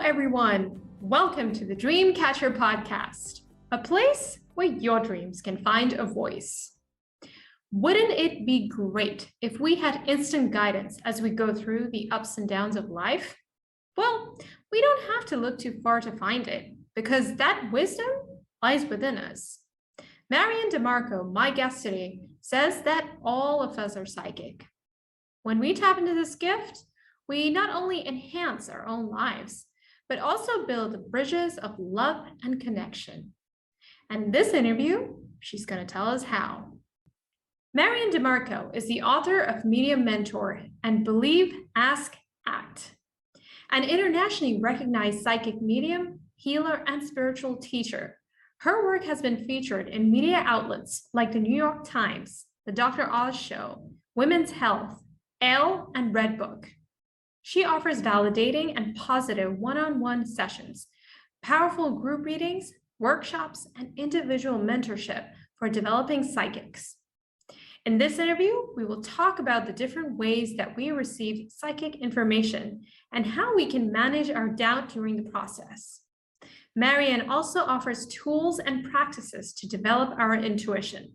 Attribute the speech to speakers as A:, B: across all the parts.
A: everyone. Welcome to the Dreamcatcher Podcast, a place where your dreams can find a voice. Wouldn't it be great if we had instant guidance as we go through the ups and downs of life? Well, we don't have to look too far to find it, because that wisdom lies within us. MaryAnn DiMarco, my guest today, says that all of us are psychic. When we tap into this gift, we not only enhance our own lives, but also build bridges of love and connection. And in this interview, she's going to tell us how. MaryAnn DiMarco is the author of Medium Mentor and Believe, Ask, Act, an internationally recognized psychic medium, healer, and spiritual teacher. Her work has been featured in media outlets like the New York Times, The Dr. Oz Show, Women's Health, Elle, and Redbook. She offers validating and positive one-on-one sessions, powerful group readings, workshops, and individual mentorship for developing psychics. In this interview, we will talk about the different ways that we receive psychic information and how we can manage our doubt during the process. MaryAnn also offers tools and practices to develop our intuition.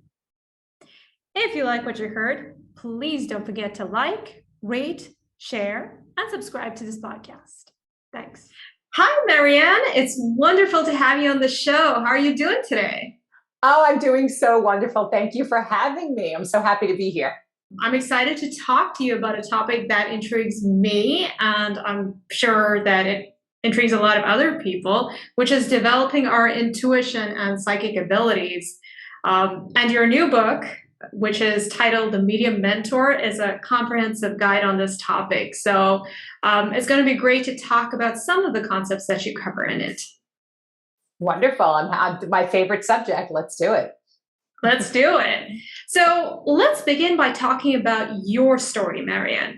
A: If you like what you heard, please don't forget to like, rate, share, and subscribe to this podcast. Thanks. Hi, MaryAnn. It's wonderful to have you on the show. How are you doing today?
B: Oh, I'm doing so wonderful. Thank you for having me. I'm so happy to be here.
A: I'm excited to talk to you about a topic that intrigues me, and I'm sure that it intrigues a lot of other people, which is developing our intuition and psychic abilities. And your new book, which is titled The Medium Mentor, is a comprehensive guide on this topic. So it's going to be great to talk about some of the concepts that you cover in it.
B: Wonderful. I'm my favorite subject. Let's do it.
A: Let's do it. So let's begin by talking about your story, MaryAnn.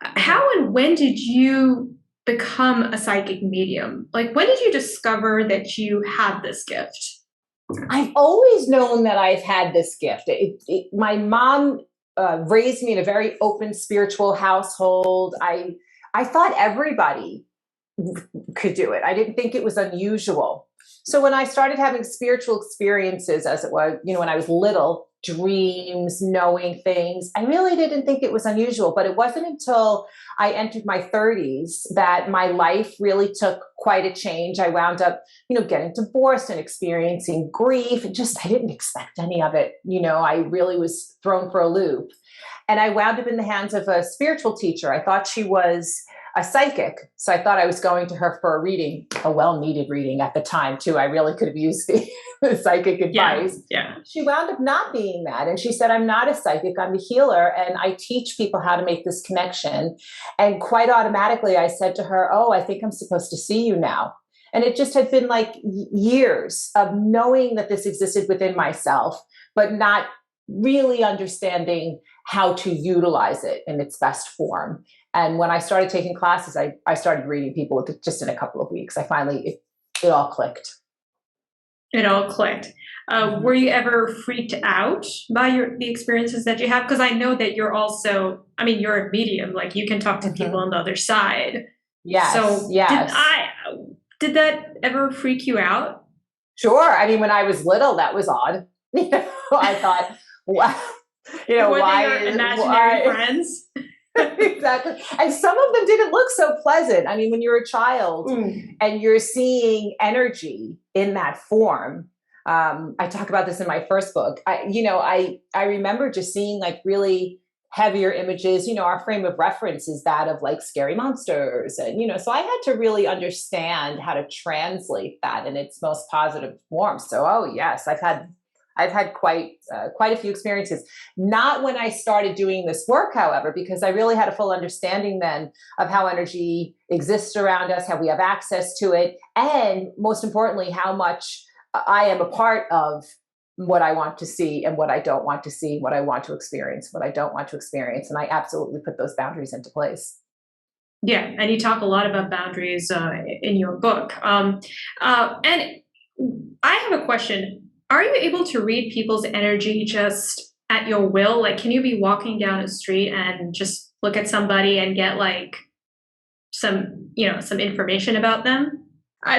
A: How and when did you become a psychic medium? Like, when did you discover that you had this gift?
B: I've always known that I've had this gift. My mom raised me in a very open spiritual household. I thought everybody could do it. I didn't think it was unusual. So when I started having spiritual experiences, as it was, when I was little, dreams, knowing things, I really didn't think it was unusual. But it wasn't until I entered my 30s that my life really took quite a change. I wound up, getting divorced and experiencing grief. And I didn't expect any of it. I really was thrown for a loop. And I wound up in the hands of a spiritual teacher. I thought she was a psychic. So I thought I was going to her for a reading, a well-needed reading at the time too. I really could have used the psychic advice.
A: Yeah.
B: She wound up not being that. And she said, I'm not a psychic, I'm a healer. And I teach people how to make this connection. And quite automatically, I said to her, oh, I think I'm supposed to see you now. And it just had been like years of knowing that this existed within myself, but not really understanding how to utilize it in its best form. And when I started taking classes, I started reading people just in a couple of weeks. I finally, it all clicked.
A: It all clicked. Were you ever freaked out by the experiences that you have? Because I know that you're also, you're a medium, like you can talk to people on the other side.
B: Yes.
A: So
B: yes.
A: Did that ever freak you out?
B: Sure. When I was little, that was odd. I thought, wow.
A: Were they your imaginary friends?
B: Exactly. And some of them didn't look so pleasant. When you're a child and you're seeing energy in that form. I talk about this in my first book. I remember just seeing like really heavier images. Our frame of reference is that of like scary monsters. And, so I had to really understand how to translate that in its most positive form. So, oh yes, I've had quite a few experiences. Not when I started doing this work, however, because I really had a full understanding then of how energy exists around us, how we have access to it, and most importantly, how much I am a part of what I want to see and what I don't want to see, what I want to experience, what I don't want to experience. And I absolutely put those boundaries into place.
A: Yeah, and you talk a lot about boundaries in your book. And I have a question. Are you able to read people's energy just at your will? Like, can you be walking down a street and just look at somebody and get like some information about them.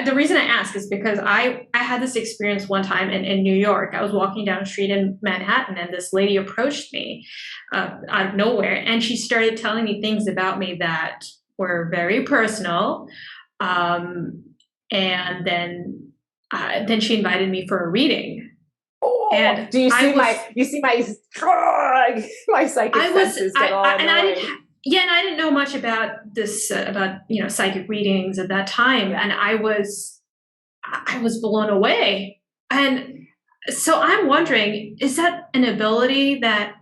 A: The reason I ask is because I had this experience one time in New York. I was walking down the street in Manhattan, and this lady approached me out of nowhere, and she started telling me things about me that were very personal. And then she invited me for a reading.
B: Oh,
A: and
B: do you see my psychic senses get all annoyed?
A: And I didn't know much about this, about psychic readings at that time, and I was blown away. And so I'm wondering, is that an ability that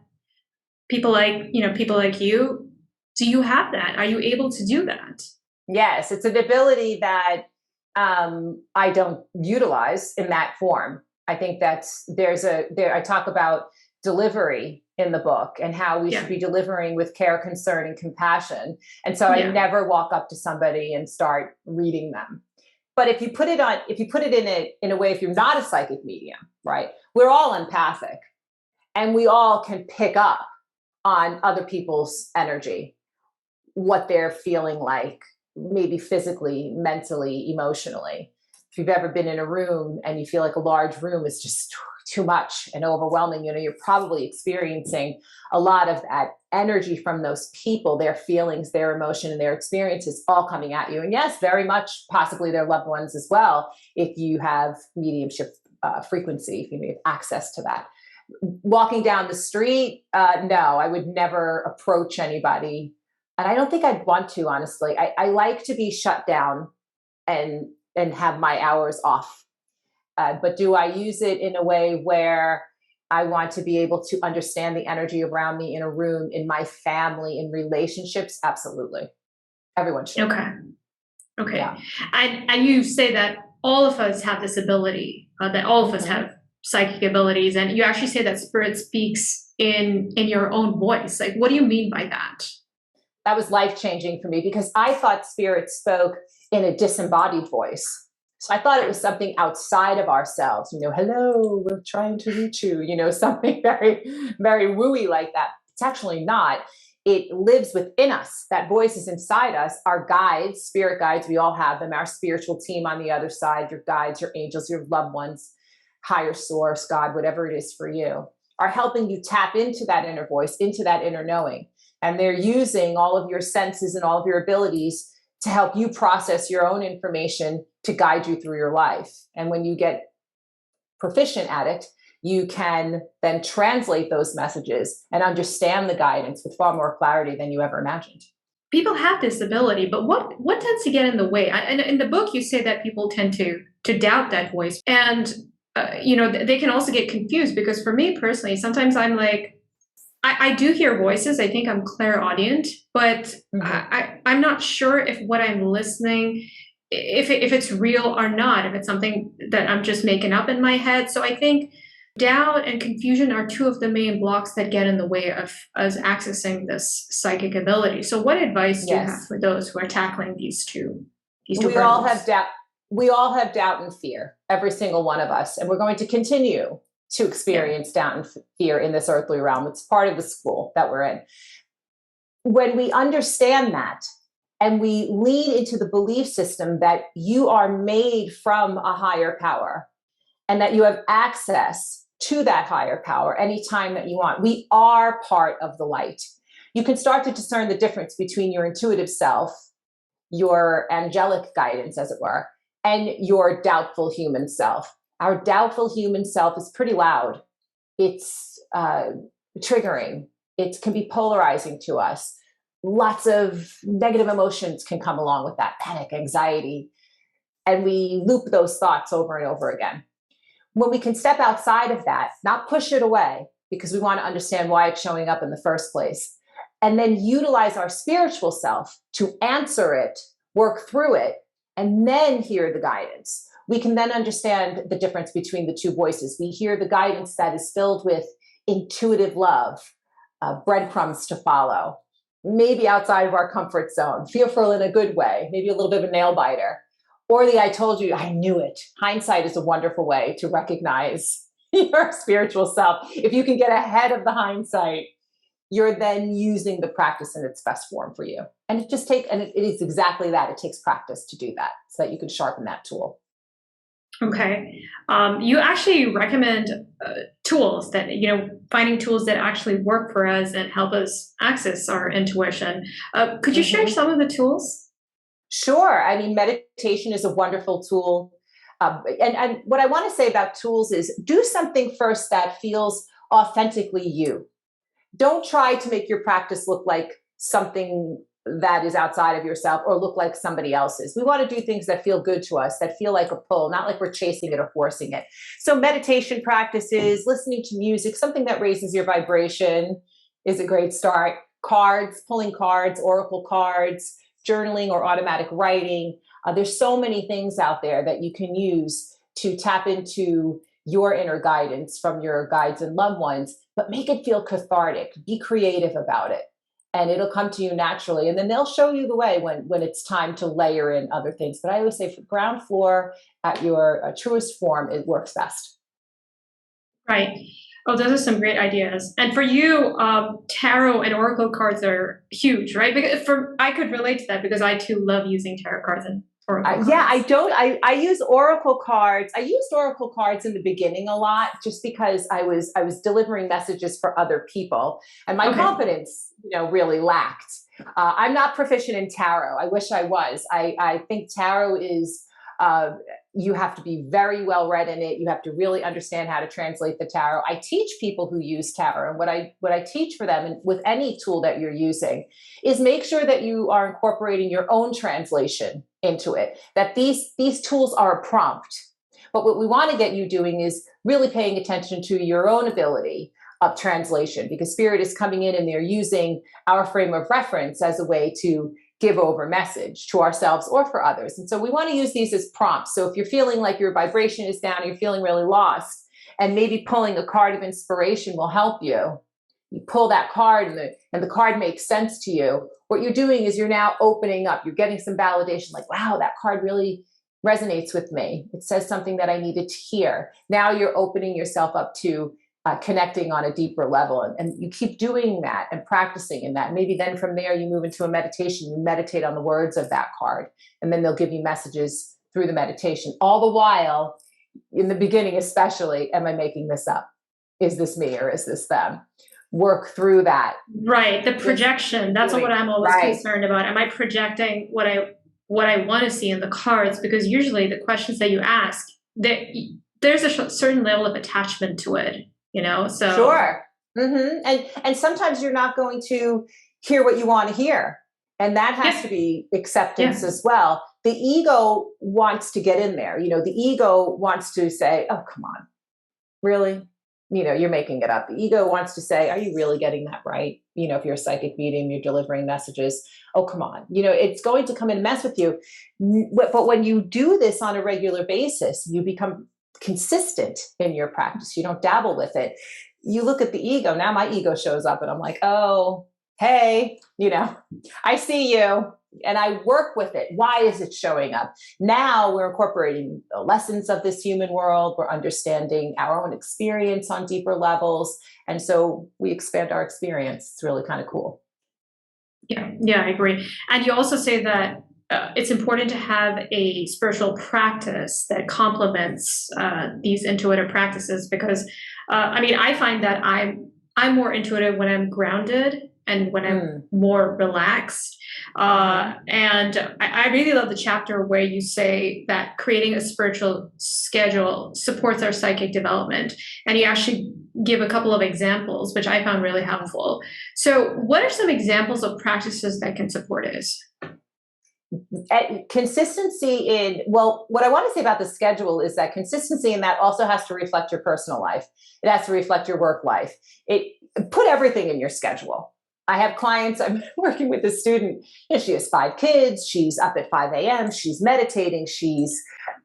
A: people like you, do you have that? Are you able to do that?
B: Yes, it's an ability that I don't utilize in that form. I think I talk about delivery in the book and how we should be delivering with care, concern, and compassion. And so I never walk up to somebody and start reading them. But if you put it in a way, if you're not a psychic medium, right? We're all empathic, and we all can pick up on other people's energy, what they're feeling like, maybe physically, mentally, emotionally. If you've ever been in a room and you feel like a large room is just too much and overwhelming, you're probably experiencing a lot of that energy from those people, their feelings, their emotion, and their experiences all coming at you. And yes, very much possibly their loved ones as well, if you have mediumship frequency, if you have access to that. Walking down the street, no, I would never approach anybody. And I don't think I'd want to, honestly. I like to be shut down and have my hours off. But do I use it in a way where I want to be able to understand the energy around me in a room, in my family, in relationships? Absolutely. Everyone should.
A: Okay. Yeah. And you say that all of us have this ability, that all of us have psychic abilities. And you actually say that spirit speaks in your own voice. Like, what do you mean by that?
B: That was life-changing for me, because I thought spirit spoke in a disembodied voice. So I thought it was something outside of ourselves, hello, we're trying to reach you, something very, very wooey like that. It's actually not. It lives within us. That voice is inside us. Our guides, spirit guides, we all have them. Our spiritual team on the other side, your guides, your angels, your loved ones, higher source, God, whatever it is for you, are helping you tap into that inner voice, into that inner knowing. And they're using all of your senses and all of your abilities to help you process your own information to guide you through your life. And when you get proficient at it, you can then translate those messages and understand the guidance with far more clarity than you ever imagined.
A: People have this ability, but what tends to get in the way? And in the book, you say that people tend to doubt that voice. And, they can also get confused, because for me personally, sometimes I'm like, I do hear voices. I think I'm clairaudient, but I'm not sure if what I'm listening, if it's real or not, if it's something that I'm just making up in my head. So I think doubt and confusion are two of the main blocks that get in the way of us accessing this psychic ability. So what advice do you have for those who are tackling these two
B: We all have doubt. We all have doubt and fear, every single one of us. And we're going to continue to experience doubt and fear in this earthly realm. It's part of the school that we're in. When we understand that, and we lean into the belief system that you are made from a higher power, and that you have access to that higher power anytime that you want, we are part of the light. You can start to discern the difference between your intuitive self, your angelic guidance, as it were, and your doubtful human self. Our doubtful human self is pretty loud. It's triggering. It can be polarizing to us. Lots of negative emotions can come along with that, panic, anxiety, and we loop those thoughts over and over again. When we can step outside of that, not push it away, because we want to understand why it's showing up in the first place, and then utilize our spiritual self to answer it, work through it, and then hear the guidance. We can then understand the difference between the two voices. We hear the guidance that is filled with intuitive love, breadcrumbs to follow, maybe outside of our comfort zone, fearful in a good way, maybe a little bit of a nail biter, or the I told you, I knew it. Hindsight is a wonderful way to recognize your spiritual self. If you can get ahead of the hindsight, you're then using the practice in its best form for you. And it is exactly that. It takes practice to do that so that you can sharpen that tool.
A: Okay. You actually recommend tools that, finding tools that actually work for us and help us access our intuition. Could you share some of the tools?
B: Sure. I mean, meditation is a wonderful tool. And what I want to say about tools is do something first that feels authentically you. Don't try to make your practice look like something that is outside of yourself or look like somebody else's. We want to do things that feel good to us, that feel like a pull, not like we're chasing it or forcing it. So meditation practices, listening to music, something that raises your vibration is a great start. Cards, pulling cards, oracle cards, journaling or automatic writing. There's so many things out there that you can use to tap into your inner guidance from your guides and loved ones, but make it feel cathartic. Be creative about it, and it'll come to you naturally. And then they'll show you the way when it's time to layer in other things. But I always say for ground floor at your truest form, it works best.
A: Right. Oh, those are some great ideas. And for you, tarot and oracle cards are huge, right? Because I could relate to that because I too love using tarot cards and oracle cards.
B: Yeah, I use oracle cards. I used oracle cards in the beginning a lot just because I was delivering messages for other people and my confidence, really lacked. I'm not proficient in tarot. I wish I was. I think tarot is, you have to be very well read in it. You have to really understand how to translate the tarot. I teach people who use tarot, and what I teach for them, and with any tool that you're using, is make sure that you are incorporating your own translation into it. That these tools are a prompt, but what we want to get you doing is really paying attention to your own ability of translation, because spirit is coming in and they're using our frame of reference as a way to give over message to ourselves or for others. And so we want to use these as prompts. So if you're feeling like your vibration is down, you're feeling really lost, and maybe pulling a card of inspiration will help you. You pull that card and the card makes sense to you. What you're doing is you're now opening up. You're getting some validation like, wow, that card really resonates with me. It says something that I needed to hear. Now you're opening yourself up to connecting on a deeper level. And you keep doing that and practicing in that. Maybe then from there, you move into a meditation, you meditate on the words of that card, and then they'll give you messages through the meditation. All the while, in the beginning especially, am I making this up? Is this me or is this them? Work through that.
A: Right. The projection. That's what I'm always concerned about. Am I projecting what I want to see in the cards? Because usually the questions that you ask, there's a certain level of attachment to it. So
B: sure. And sometimes you're not going to hear what you want to hear. And that has to be acceptance as well. The ego wants to get in there. The ego wants to say, oh, come on, really? You're making it up. The ego wants to say, are you really getting that right? If you're a psychic medium, you're delivering messages. Oh, come on. It's going to come in and mess with you. But when you do this on a regular basis, you become consistent in your practice. You don't dabble with it. You look at the ego. Now my ego shows up and I'm like, oh, hey, I see you, and I work with it. Why is it showing up? Now we're incorporating the lessons of this human world. We're understanding our own experience on deeper levels. And so we expand our experience. It's really kind of cool.
A: Yeah, I agree. And you also say that it's important to have a spiritual practice that complements these intuitive practices, because I find that I'm more intuitive when I'm grounded and when I'm more relaxed. And I really love the chapter where you say that creating a spiritual schedule supports our psychic development. And you actually give a couple of examples, which I found really helpful. So what are some examples of practices that can support us?
B: Consistency in, what I want to say about the schedule is that consistency in that also has to reflect your personal life. It has to reflect your work life. Put everything in your schedule. I have clients, I'm working with a student, she has 5 kids, she's up at 5 a.m., she's meditating, she's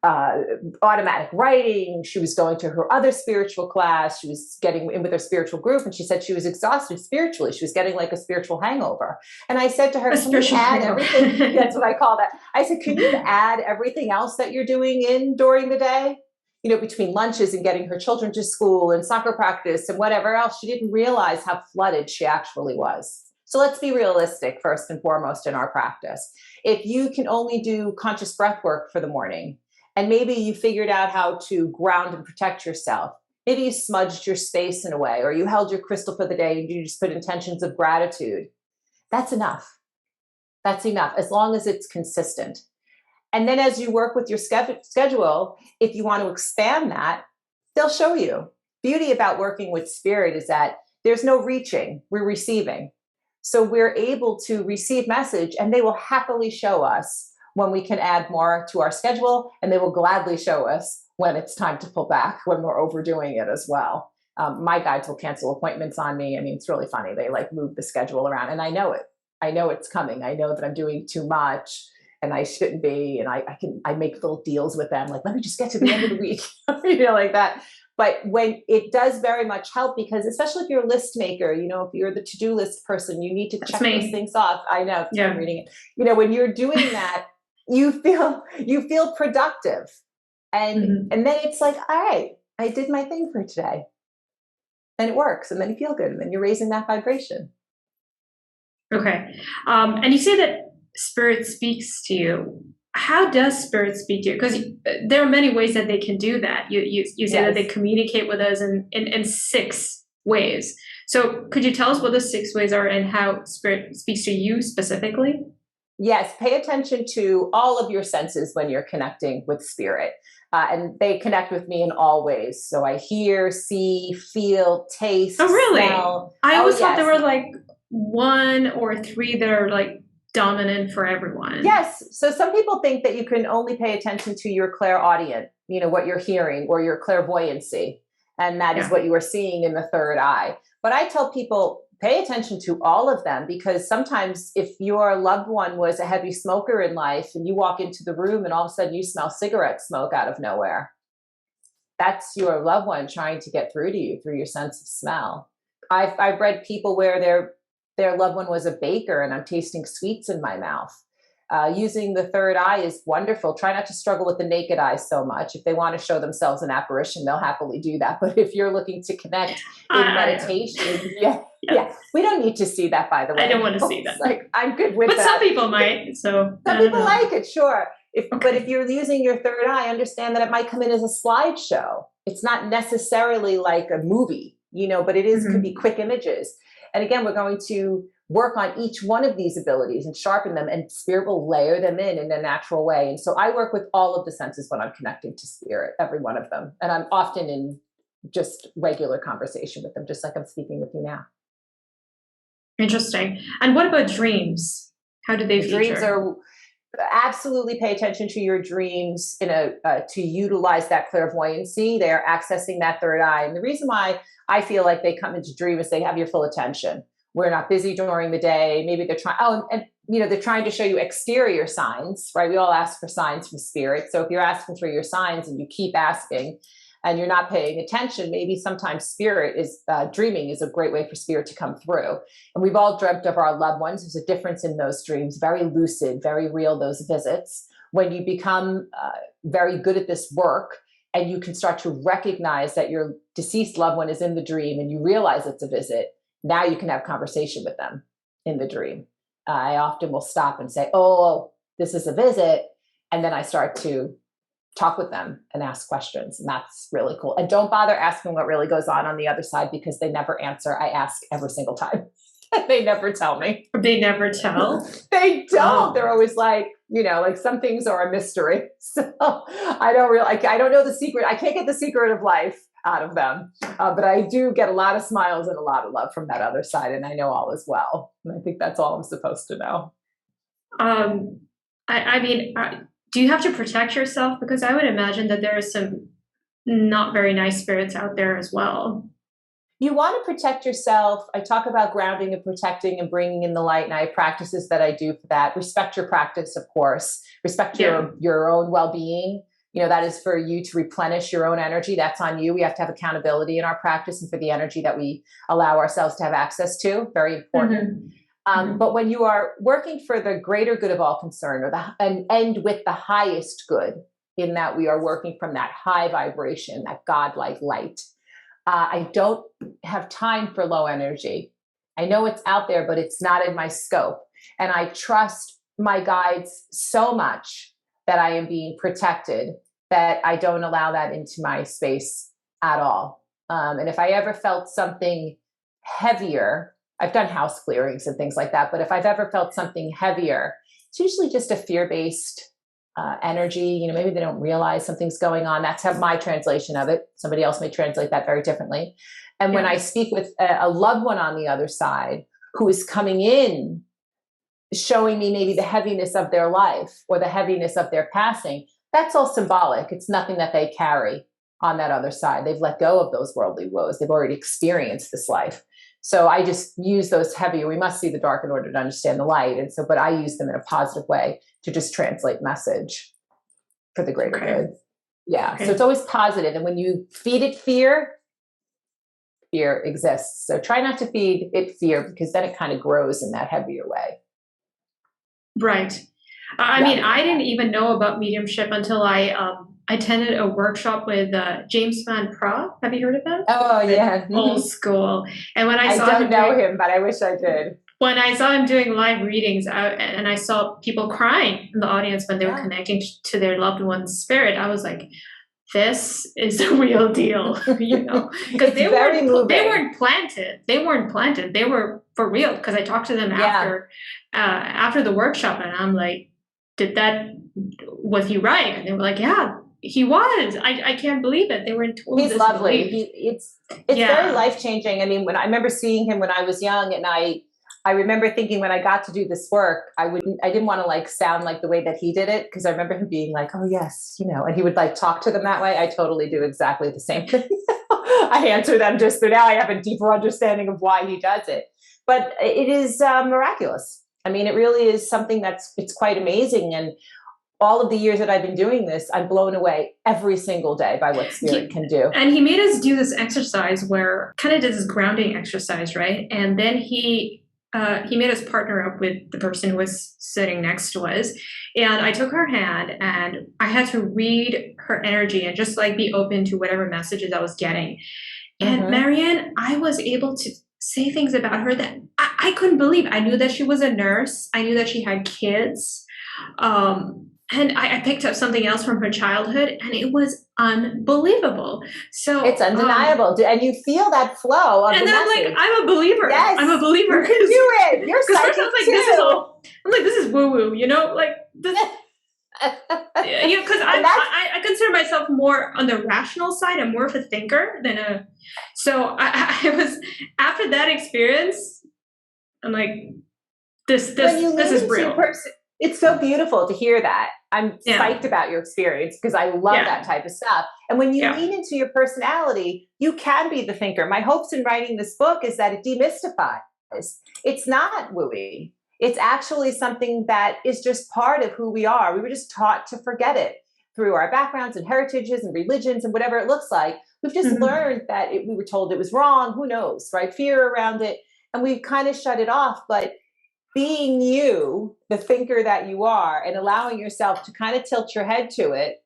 B: automatic writing, she was going to her other spiritual class, she was getting in with her spiritual group, and she said she was exhausted spiritually. She was getting like a spiritual hangover. And I said to her, can you add everything? That's what I call that. I said, can you add everything else that you're doing in during the day? between lunches and getting her children to school and soccer practice and whatever else, she didn't realize how flooded she actually was. So let's be realistic first and foremost in our practice. If you can only do conscious breath work for the morning, and maybe you figured out how to ground and protect yourself, maybe you smudged your space in a way, or you held your crystal for the day and you just put intentions of gratitude, that's enough. That's enough, as long as it's consistent. And then as you work with your schedule, if you want to expand that, they'll show you. Beauty about working with spirit is that there's no reaching, we're receiving. So we're able to receive message, and they will happily show us when we can add more to our schedule, and they will gladly show us when it's time to pull back, when we're overdoing it as well. My guides will cancel appointments on me. I mean, it's really funny. They like move the schedule around, and I know it. I know it's coming. I know that I'm doing too much and I shouldn't be. And I make little deals with them. Like, let me just get to the end of the week, like that. But when it does very much help, because especially if you're a list maker, if you're the to-do list person, you need to check those things off. I know, I'm reading it. When you're doing that, you feel productive. And then it's like, all right, I did my thing for today. And it works. And then you feel good. And then you're raising that vibration. Okay.
A: And you say that spirit speaks to you. How does spirit speak to you? Because there are many ways that they can do that. You say that they communicate with us in 6 ways. So could you tell us what the 6 ways are and how spirit speaks to you specifically?
B: Yes. Pay attention to all of your senses when you're connecting with spirit. And they connect with me in all ways. So I hear, see, feel, taste,
A: Oh, really?
B: smell.
A: I always thought there were like 1 or 3 that are like dominant for everyone.
B: Yes. So some people think that you can only pay attention to your clairaudient, what you're hearing, or your clairvoyancy. And that is what you are seeing in the third eye. But I tell people, pay attention to all of them, because sometimes if your loved one was a heavy smoker in life and you walk into the room and all of a sudden you smell cigarette smoke out of nowhere, that's your loved one trying to get through to you through your sense of smell. I've read people where their loved one was a baker and I'm tasting sweets in my mouth. Using the third eye is wonderful. Try not to struggle with the naked eye so much. If they want to show themselves an apparition, they'll happily do that. But if you're looking to connect in meditation, we don't need to see that, by the way.
A: I don't want to see that.
B: Like, I'm good with
A: but
B: that.
A: But some people might. So
B: some people like it, sure. But if you're using your third eye, understand that it might come in as a slideshow. It's not necessarily like a movie, but it is could be quick images. And again, we're going to work on each one of these abilities and sharpen them, and spirit will layer them in a natural way. And so I work with all of the senses when I'm connecting to spirit, every one of them. And I'm often in just regular conversation with them, just like I'm speaking with you now.
A: Interesting. And what about dreams? How do they feature?
B: Dreams are absolutely, pay attention to your dreams to utilize that clairvoyancy. They're accessing that third eye. And the reason why I feel like they come into dream is they have your full attention. We're not busy during the day. Maybe they're trying, they're trying to show you exterior signs, right? We all ask for signs from spirit. So if you're asking for your signs and you keep asking and you're not paying attention, maybe sometimes spirit is dreaming is a great way for spirit to come through. And we've all dreamt of our loved ones. There's a difference in those dreams, very lucid, very real, those visits. When you become very good at this work, and you can start to recognize that your deceased loved one is in the dream and you realize it's a visit, now you can have conversation with them in the dream. I often will stop and say, oh, this is a visit. And then I start to talk with them and ask questions. And that's really cool. And don't bother asking what really goes on the other side, because they never answer. I ask every single time. They never tell me.
A: They never tell?
B: They don't. Oh. They're always like, some things are a mystery. So I don't know the secret. I can't get the secret of life out of them. But I do get a lot of smiles and a lot of love from that other side. And I know all is well. And I think that's all I'm supposed to know.
A: Do you have to protect yourself? Because I would imagine that there are some not very nice spirits out there as well.
B: You want to protect yourself. I talk about grounding and protecting and bringing in the light, and I have practices that I do for that. Respect your practice, of course. Respect your own well-being. That is for you to replenish your own energy. That's on you. We have to have accountability in our practice and for the energy that we allow ourselves to have access to. Very important. But when you are working for the greater good of all concerned, and with the highest good, in that we are working from that high vibration, that godlike light. I don't have time for low energy. I know it's out there, but it's not in my scope. And I trust my guides so much that I am being protected, that I don't allow that into my space at all. And if I ever felt something heavier, I've done house clearings and things like that, but if I've ever felt something heavier, it's usually just a fear-based energy. Maybe they don't realize something's going on. That's how my translation of it. Somebody else may translate that very differently. And when I speak with a loved one on the other side who is coming in, showing me maybe the heaviness of their life or the heaviness of their passing, that's all symbolic. It's nothing that they carry on that other side. They've let go of those worldly woes. They've already experienced this life. So I just use those heavier. We must see the dark in order to understand the light. And so, but I use them in a positive way to just translate message for the greater good. Yeah. So it's always positive. And when you feed it fear, fear exists. So try not to feed it fear, because then it kind of grows in that heavier way.
A: Right. I mean, I didn't even know about mediumship until I attended a workshop with James Van Praagh. Have you heard of him?
B: Oh, yeah.
A: Old school. And when I saw
B: I don't know him, but I wish I did.
A: When I saw him doing live readings, and I saw people crying in the audience when they were connecting to their loved one's spirit, I was like, this is the real deal, because they weren't planted. They were for real. Because I talked to them after the workshop, and I'm like, was he right? And they were like, yeah, he was. I can't believe it. They were in total
B: He's
A: disbelief.
B: lovely. It's very life-changing. I mean, when I remember seeing him when I was young, and I remember thinking when I got to do this work, I didn't want to sound like the way that he did it, because I remember him being like, oh yes, and he would talk to them that way. I totally do exactly the same thing. I answer them just, but now I have a deeper understanding of why he does it. But it is miraculous. I mean, it really is something it's quite amazing. And all of the years that I've been doing this, I'm blown away every single day by what spirit can do.
A: And he made us do this exercise where kind of does this grounding exercise, right? And then he made us partner up with the person who was sitting next to us. And I took her hand and I had to read her energy and just be open to whatever messages I was getting. And Marianne, I was able to say things about her that I couldn't believe. I knew that she was a nurse. I knew that she had kids. And I picked up something else from her childhood, and it was unbelievable. So
B: it's undeniable. And you feel that flow of the message.
A: I'm like, I'm a believer.
B: Yes.
A: I'm a believer.
B: You can do it. You're psychic too.
A: This is woo-woo, this. Because I consider myself more on the rational side. I'm more of a thinker than so I was, after that experience, I'm like, this is real.
B: It's so beautiful to hear that. I'm psyched about your experience, because I love that type of stuff. And when you lean into your personality, you can be the thinker. My hopes in writing this book is that it demystifies. It's not wooey. It's actually something that is just part of who we are. We were just taught to forget it through our backgrounds and heritages and religions and whatever it looks like. We've just learned that we were told it was wrong. Who knows, right? Fear around it. And we've kind of shut it off. But being you, the thinker that you are, and allowing yourself to kind of tilt your head to it,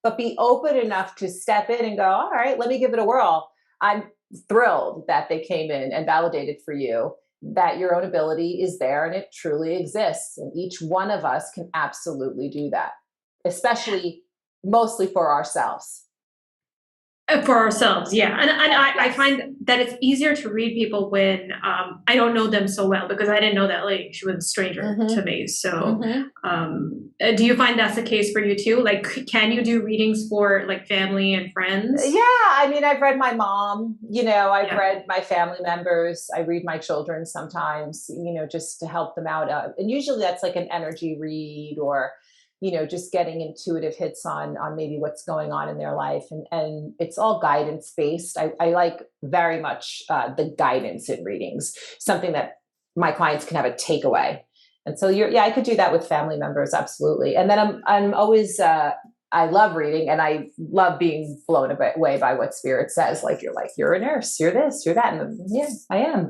B: but be open enough to step in and go, all right, let me give it a whirl. I'm thrilled that they came in and validated for you that your own ability is there and it truly exists. And each one of us can absolutely do that, mostly for ourselves.
A: For ourselves, yeah. And I find that it's easier to read people when I don't know them so well, because I didn't know that lady. She was a stranger to me. So do you find that's the case for you too? Can you do readings for family and friends?
B: Yeah. I mean, I've read my mom, I've read my family members. I read my children sometimes, just to help them out. And usually that's an energy read, or just getting intuitive hits on maybe what's going on in their life. And it's all guidance based. I like very much the guidance in readings, something that my clients can have a takeaway. And so I could do that with family members. Absolutely. And then I'm always, I love reading, and I love being blown away by what spirit says. You're a nurse, you're this, you're that. And I am.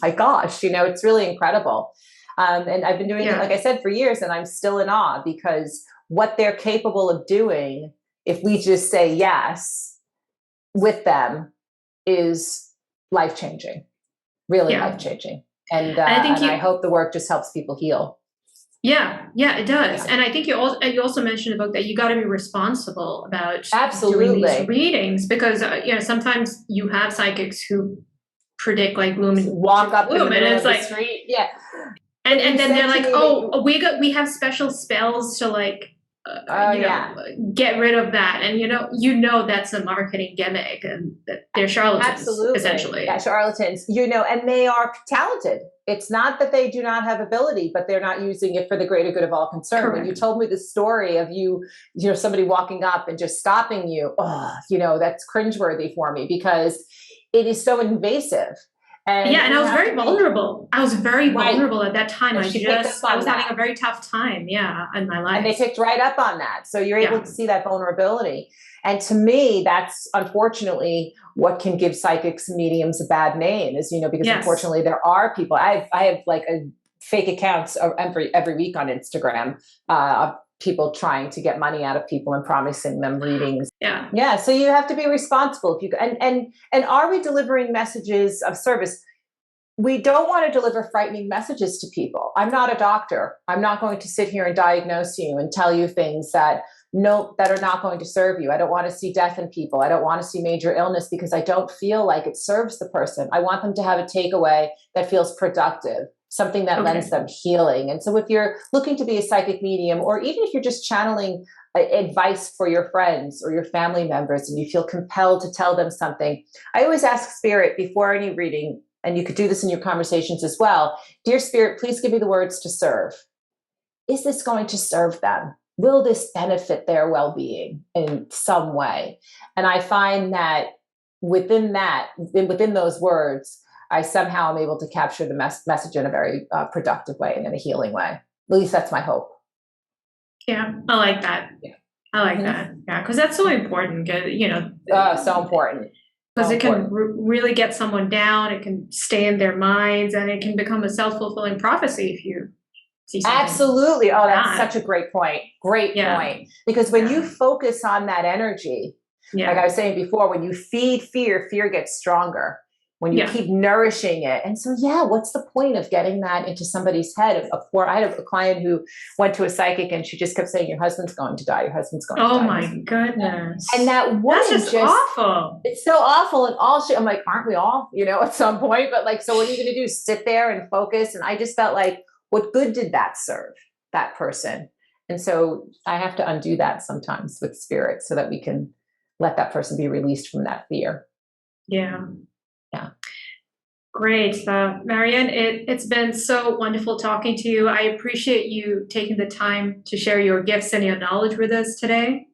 B: My gosh, it's really incredible. And I've been doing it, like I said, for years, and I'm still in awe, because what they're capable of doing if we just say yes with them is life-changing, really life-changing. And I hope the work just helps people heal.
A: Yeah, it does. Yeah. And I think you also mentioned in the book that you got to be responsible about
B: doing
A: these readings, because sometimes you have psychics who predict like bloom and
B: walk up in the middle of the street. Yeah.
A: And then they're like, oh, we have special spells to like get rid of that. And that's a marketing gimmick, and that they're charlatans. Absolutely. Essentially.
B: Yeah, charlatans, and they are talented. It's not that they do not have ability, but they're not using it for the greater good of all concerned. Correct. When you told me the story of somebody walking up and just stopping you, that's cringeworthy for me, because it is so invasive. And
A: I was very vulnerable. I was very vulnerable at that time. I was having a very tough time, in my life.
B: And they picked right up on that. So you're able to see that vulnerability. And to me, that's unfortunately what can give psychics and mediums a bad name, is, because unfortunately there are people. I have like fake accounts every week on Instagram of people trying to get money out of people and promising them readings. Yeah. So you have to be responsible. And are we delivering messages of service? We don't want to deliver frightening messages to people. I'm not a doctor. I'm not going to sit here and diagnose you and tell you things that are not going to serve you. I don't want to see death in people. I don't want to see major illness, because I don't feel like it serves the person. I want them to have a takeaway that feels productive, something that lends them healing. And so if you're looking to be a psychic medium, or even if you're just channeling advice for your friends or your family members and you feel compelled to tell them something, I always ask Spirit before any reading, and you could do this in your conversations as well. Dear Spirit, please give me the words to serve. Is this going to serve them? Will this benefit their well-being in some way? And I find that within those words, I somehow am able to capture the message in a very productive way and in a healing way. At least that's my hope.
A: Yeah, I like that. Yeah. I like that. Yeah, because that's so important.
B: So important.
A: Because it can really get someone down. It can stay in their minds, and it can become a self-fulfilling prophecy if you see something.
B: Absolutely. Oh, that's such a great point. Great point. Because when you focus on that energy, like I was saying before, when you feed fear, fear gets stronger. When you keep nourishing it. And so, what's the point of getting that into somebody's head? I had a client who went to a psychic, and she just kept saying, your husband's going to die. Your husband's going to die.
A: Oh my goodness.
B: And that woman
A: that's just awful.
B: It's so awful. And I'm like, aren't we all, at some point? But like, so what are you going to do? Sit there and focus? And I just felt like, what good did that serve that person? And so I have to undo that sometimes with Spirit, so that we can let that person be released from that fear.
A: Yeah.
B: Yeah.
A: Great. Marianne, it's been so wonderful talking to you. I appreciate you taking the time to share your gifts and your knowledge with us today.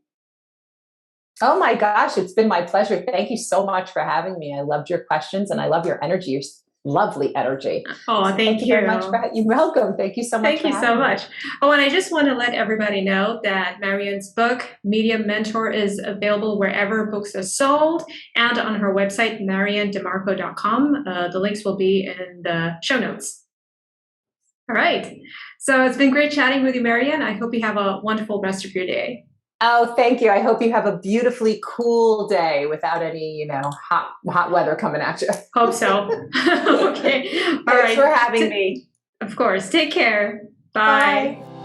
B: Oh my gosh, it's been my pleasure. Thank you so much for having me. I loved your questions, and I love your energy. You're lovely energy.
A: Oh, thank you
B: very much. You're welcome. Thank you so much.
A: Thank you so much. Oh, and I just want to let everybody know that Marianne's book, Medium Mentor, is available wherever books are sold, and on her website, MaryAnnDiMarco.com. The links will be in the show notes. All right. So it's been great chatting with you, Marianne. I hope you have a wonderful rest of your day.
B: Oh, thank you. I hope you have a beautifully cool day without any, hot weather coming at you.
A: Hope so. Okay. All right.
B: Thanks for having me.
A: Of course. Take care. Bye.
B: Bye.